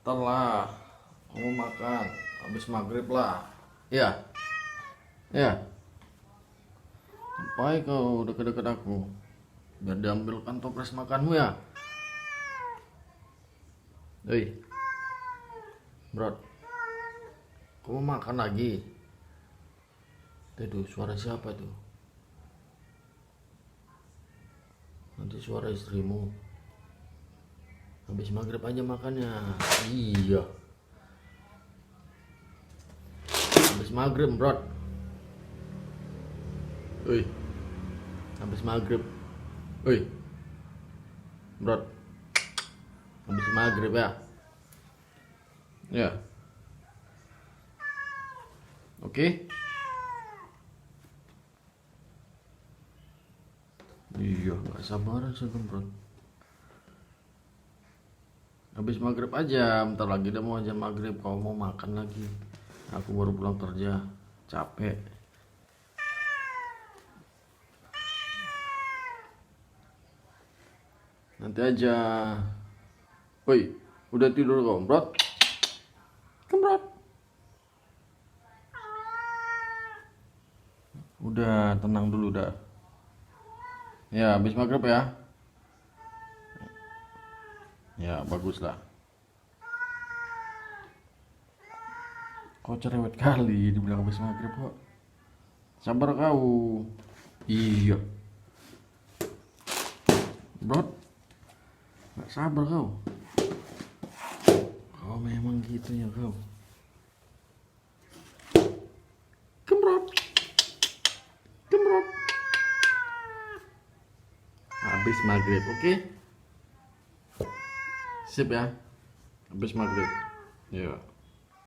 Telah kamu makan habis maghrib lah. Ya, ya. Sampai kau deket-deket aku biar diambilkan toples makanmu ya. Hei, bro, kamu makan lagi? Itu suara siapa tuh? Nanti suara istrimu. Habis maghrib aja makannya. Iya. Habis maghrib, bro. Woi. Habis maghrib. Woi. Bro. Habis maghrib ya. Ya. Oke. Iya, nggak sabaran sih, bro. Habis maghrib aja, bentar lagi udah mau aja maghrib. Kau mau makan lagi? Aku baru pulang kerja, capek. Nanti aja. Woi, udah tidur kau, bro? Kembrot. Udah, tenang dulu dah. Ya, habis maghrib ya. Ya, bagus lah. Kau cerewet kali dibilang habis maghrib kok. Sabar kau. Iya. Bro, gak sabar kau. Kau memang gitu ya kau. Kembrot. Kembrot. Habis maghrib, oke? Sip ya. Habis maghrib. Ya.